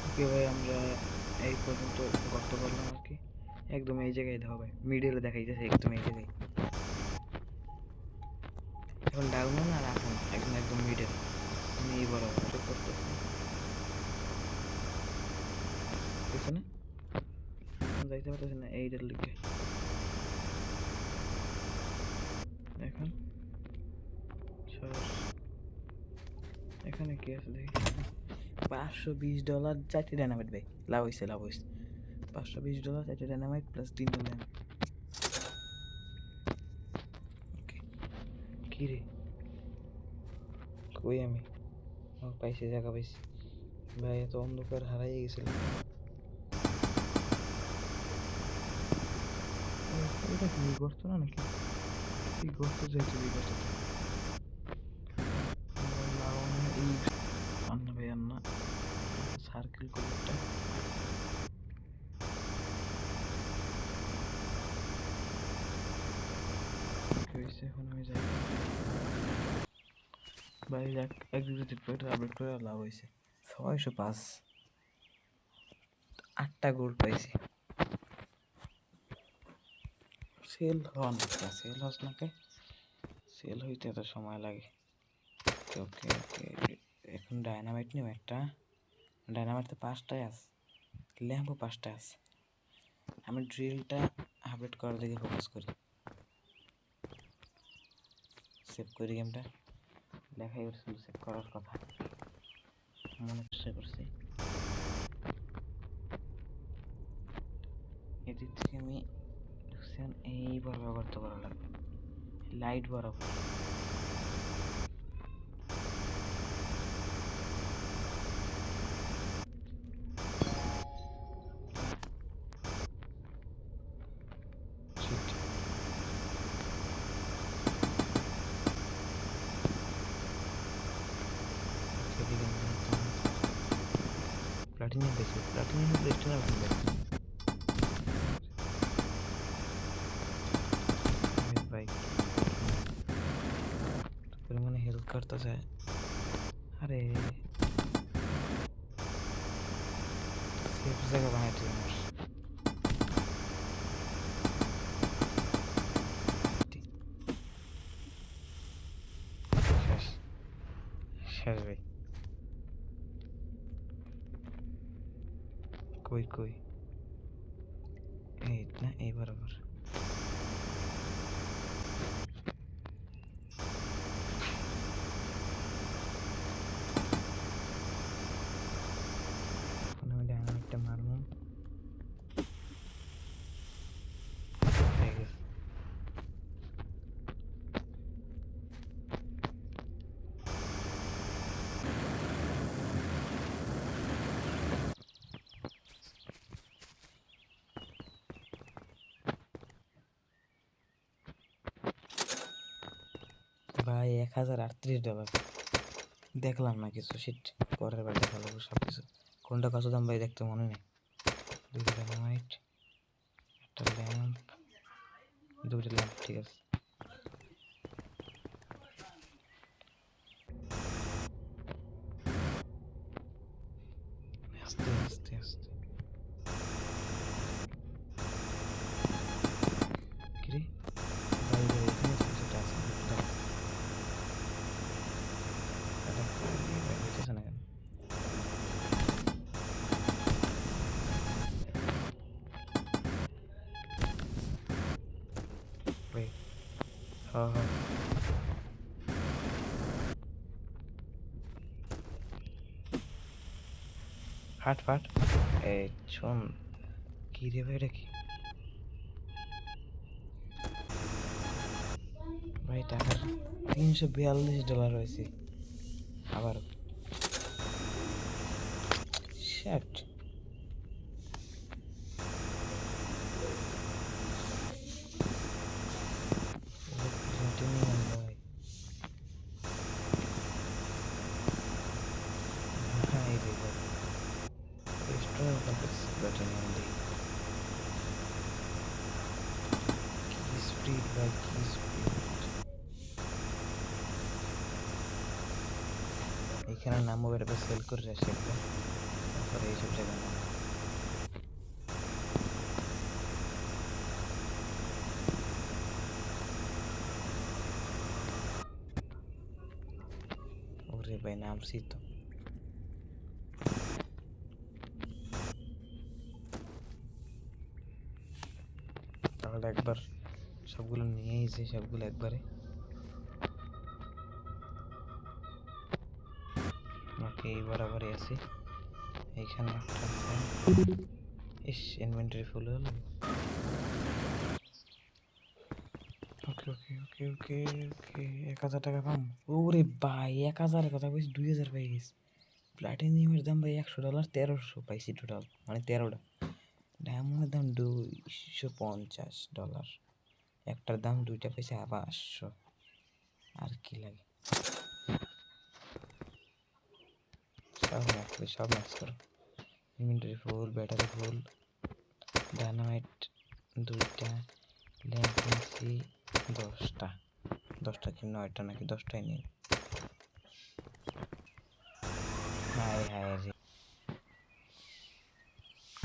ওকে ভাই আমরা এই পর্যন্ত গর্ত করলাম আর কি একদম এই জায়গায় দেওয়া ভাই মিডিলে দেখাইতেছে একদম এই জায়গায় এখন ডাউন না আর এখন এখন একদম মিডল আমি এই বরাবর করতেছি পিছনে যাইতে পারতেছি না এইটার লিখে এখন এখানে কি আছে দেখি $520 চারটে ডায়নামাইট ভাই লাভ হয়েছে $520 চারটে ডায়নামাইট প্লাস $3 কি রে কই আমি পাইছি জায়গা পাইছি ভাই এত অন্ধকার হারাই গেছিল এটা কি করতো না নাকি কি করতে চাইছে এই কথাটা এই আন্না ভাই আন্না সার্কেল কলেরটা এখন আমি যাই ভাই যাক এক্সিকিউটিভ পয়েন্ট আপডেট করে লাভ হয়েছে 605 8টা গোল্ড পাইছি সেল হন সেল হস নাকি সেল হইতে এত সময় লাগে ওকে ওকে এখন ডায়নামাইট নিব একটা ডায়নামাইট তো 5টাই আছে ল্যাম্পও 5টা আছে আমি ড্রিলটা আপডেট করার দিকে ফোকাস করি সেভ করি গেমটা দেখাই করছিল সেভ করার কথা মনে চেষ্টা করছি এদিক থেকে আমি এই বরাবর করতে করা লাগবে লাইট বরাবর প্লাটিনিয়াম পেয়েছি প্লাটিনিয়াম প্লেটটা রাখবে ভাই পরিমাণে হেল্প করতেছে আরে সেফ জায়গা বানাইতে আমার শেষ ভাই কই কই এই না এই বরাবর ভাই $1038 দেখলাম না কিছু, শিট। পরের বার দেখা লাগবে সব কিছু। কোনটা কত দাম ভাই দেখতে মনে নেই। 2টা ডাইনামাইট, একটা ল্যাম্প, 2টা ল্যাম্প, ঠিক আছে। আস্তে আস্তে আস্তে। কিরে ভাই ভাই, এখানে কিছুটা আছে, হইতেছে না কেন? ভাই হ্যাঁ হ্যাঁ, ফাট ফাট। এই শোন, কি রে ভাই, এটা কি ভাই? টাকার $342 হয়েছে আবার। শ্যাট। প্লাটিনিয়াম ভাই, ভাই রে ভাই, এক্সট্রা প্লাটিনিয়াম দিই। কি স্পিড ভাই, কি স্পিড! এখানে নামবো, এটা সেল করে আসি একবার, তারপরে এইসব জায়গায় নামবো। ওরে ভাই, নামছি তো। তাহলে একবার সবগুলো নিয়েই যে, সবগুলো একবারে আমাকে এই বরাবরই আছে। এইখানে একটা আছে। ইস, ইনভেন্টরি ফুল হলো। ওকে ওকে ওকে ওকে ওকে, 1000 টাকা পাম। ওরে ভাই, 1000-এর কথা বলছি, 2000 পেয়ে গেছি। প্লাটিনিয়ামের দাম ভাই $100, 1300 পাইছি টোটাল, মানে 13টা। ডায়মন্ডের দাম $250, একটার দাম 2টা পাইছে 500। আর কি লাগে? সব ম্যাক্স করে, সব ম্যাক্স করো। ইনভেন্টরি ফুল, ব্যাটারি ফুল, ডায়নামাইট 2টা, ল্যাম্প কিনছি 10টা। 10টা কি 9টা নাকি 10টাই নিন। হায় হায় রে,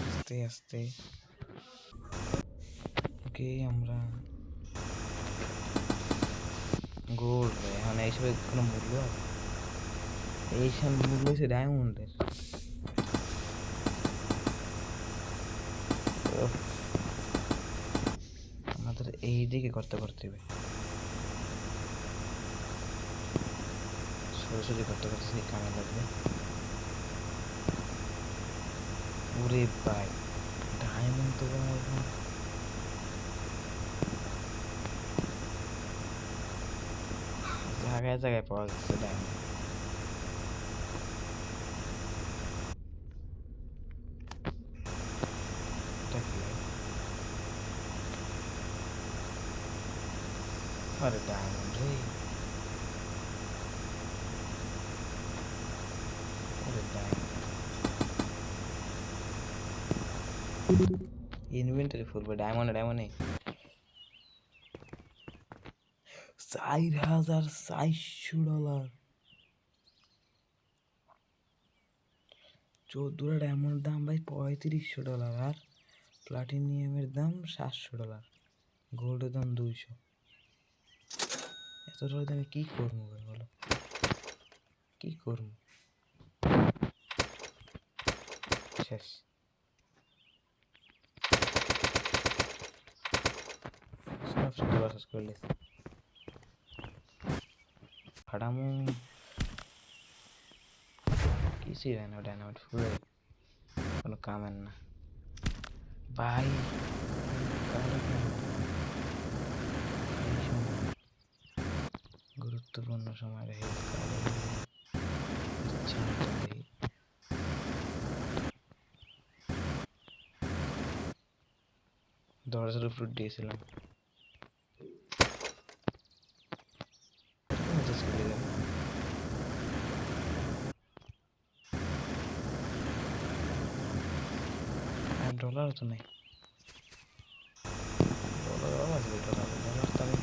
আস্তে আস্তে। ওকে, আমরা গোল্ড ভাই, এখন এইসবের কোনো মূল্য আছে? এইসব মূল্য হচ্ছে ডায়মন্ডের। আমাদের এই দিকে করতে করতে হবে, সরাসরি করতে করতে সেই কামে লাগবে। ওরে ভাই, ডায়মন্ড তো এখন জায়গায় জায়গায় পাওয়া যাচ্ছে ডায়মন্ড। এটা কি ভাই? আরে ডায়মন্ড রে, ওরে ডায়মন্ড। ইনভেন্টরি ফুল ভাই, ডায়মন্ড ডায়মন্ডে $4400। 14টা ডায়মন্ডের দাম ভাই $3500, আর প্লাটিনিয়ামের দাম $700, গোল্ডের দাম 200। এত টাকা আমি কি করবো ভাই, বলো কি করবো? শেষ। সব ডলার শেষ করে লেছি। ফাটামো কিছুই হয় না, ডায়নামাইট ফুলে কোনো কামের না ভাই। গুরুত্বপূর্ণ সময় রেখে ইচ্ছা মতো দেই। দরজার উপর দিয়েছিলাম, ডলার তো নেই, ডলার আসবে, ডলার ডলার তো আমি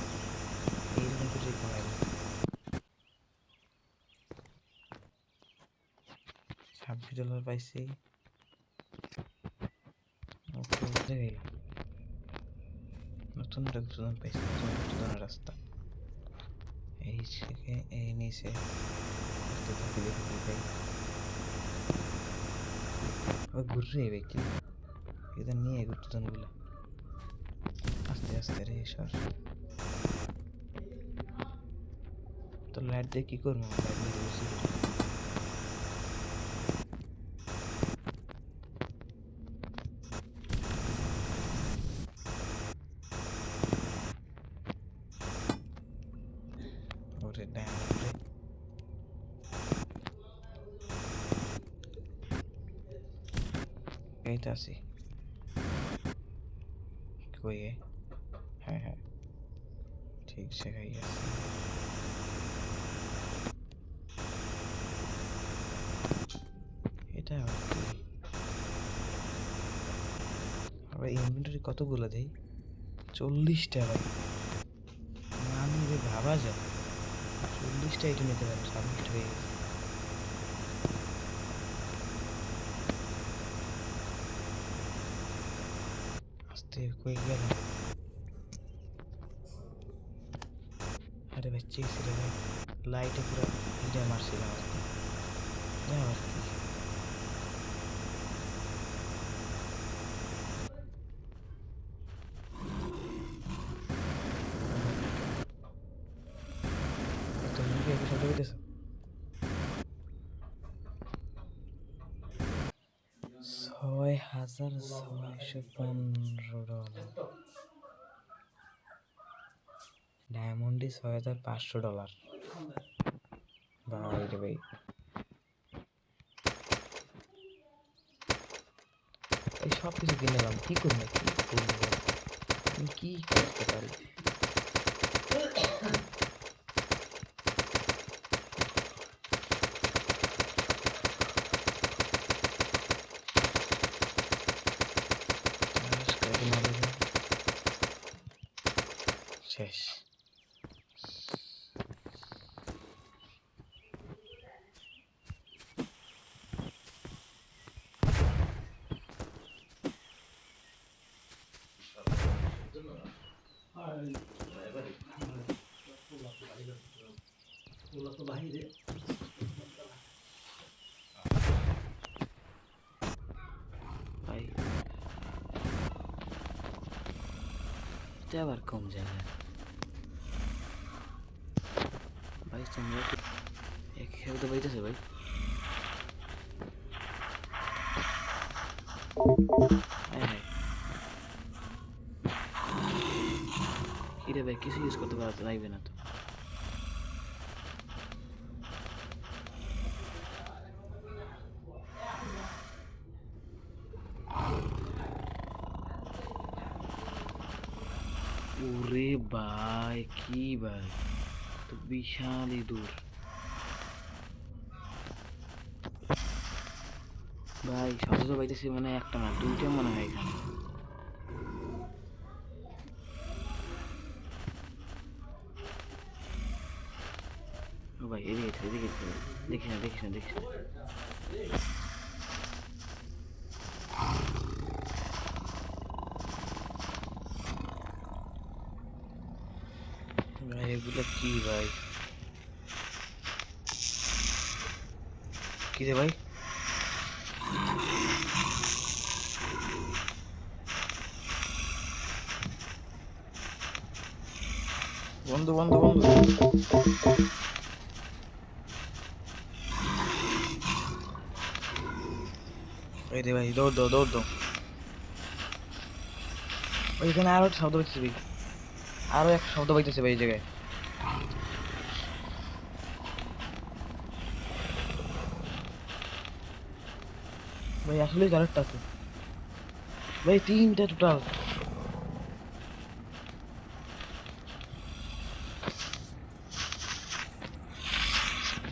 এইরকম করে কমাই $26 পাইছি। নতুন গুপ্তধন পাইছি, নতুন গুপ্তধনের রাস্তা এই থেকে এই নিচে ঘুরে ব্যক্তি এদের নিয়ে গুপ্তধন গুলো আস্তে আস্তে রে সর। তো লাইট দিয়ে কি করবো, লাইট দিয়ে বসে ওরে ড্যাম রে। এইটা আছি কই গে? হ্যাঁ হ্যাঁ ঠিক জায়গায় আছে। এটা আবার কি? আবার ইনভেন্টরি কতগুলো দেই? 40টা ভাই, না নিলে ভাবা যায় 40টা এটা নিতে পারে। সাবমিট হয়ে গেছে। আস্তে কই গেল? আরে ভাই চেয়েছিল ভাই, লাইটে পুরো ইটা মারছিলাম আর কি। আর কি তুমি কি একটু শব্দ করতেছো? $6,615 ডায়মন্ডে $6,500 ভাই রে ভাই। এই সব কিছু কিনে নিলাম, কি করবো কি করবো, আমি কি করতে পারি? শেষ। ভাই এটা আবার কম জায়গা ভাই, তোমরা এক খেয়ে তো পাইতেছে ভাই। হ্যাঁ হ্যাঁ কিরে ভাই, কিছু ইউজ করতে পারতে লাগবে না তো? ওরে ভাই কি ভাই, তো বিশালই দূর ভাই। শব্দ তো পাইতেছি মানে একটা না দুইটা মনে হয় এখানে। ও ভাই এদিকে এদিকে দেখিস না দেখিস না দেখিস না ভাই, এগুলো কি ভাই? কি রে ভাই? বন্ধু বন্ধু বন্ধু এই রে ভাই, দৌড় দাও দৌড় দাও। ওইখানে আরো একটা শব্দ পাইতেছে ভাই, আরো একটা শব্দ পাইতেছে ভাই এই জায়গায়। ভাই আসলে আরেকটা আছে ভাই, 3টা টোটাল।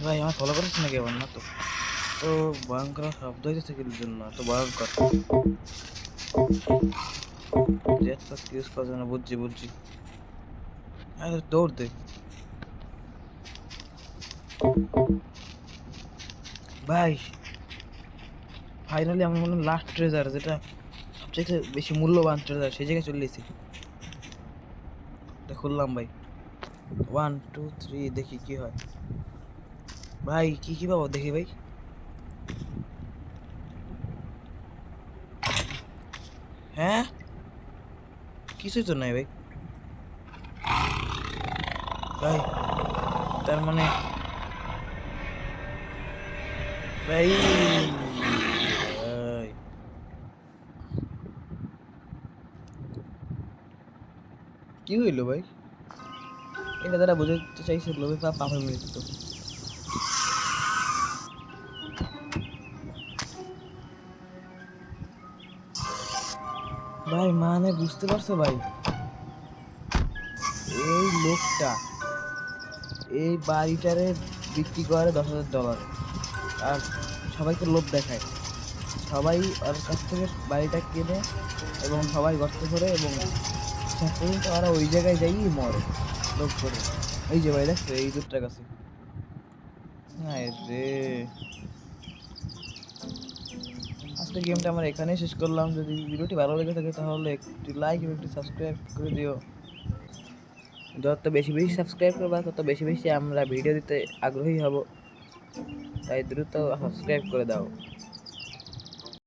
ভাই আমার ফলো করিস নাকি আবার? না তো, তো ভয়ঙ্কর শব্দ হইতেছে কি জন্য? তো ভয়ঙ্কর জেট প্যাক ইউজ করার জন্য বুঝছি আরে দৌড় দে ভাই। ফাইনালি আমার মনে হয় লাস্ট ট্রেজার, যেটা সবচেয়ে বেশি মূল্যবান ট্রেজার, সেই জায়গায় চলে এসেছি। এটা খুললাম ভাই, 1 2 3 দেখি কি হয়। ভাই কি পাবো দেখি ভাই। হ্যাঁ কিছুই তো নাই ভাই। ভাই তার মানে ভাই, ভাই কি হইলো ভাই? এটা তারা বোঝাতে চাইছে লোভে পাপের মৃত্যু। ভাই মানে বুঝতে পারছো ভাই, এই লোকটা এই বাড়িটারে বিক্রি করে $10,000, আর সবাইকে লোভ দেখায়। সবাই ওর কাছ থেকে বাড়িটা কেনে এবং সবাই গর্ত করে, এবং শেষ পর্যন্ত ওরা ওই জায়গায় যাই মরে লোভ করে। এই যে ভাই দেখছো এই দুধটার কাছে। হায় রে, আজকে গেমটা আমরা এখানেই শেষ করলাম। যদি ভিডিওটি ভালো লেগে থাকে তাহলে একটি লাইক এবং একটি সাবস্ক্রাইব করে দিও। যত বেশি বেশি সাবস্ক্রাইব করবা তত বেশি বেশি আমরা ভিডিও দিতে আগ্রহী হব, তাই দ্রুত সাবস্ক্রাইব করে দাও।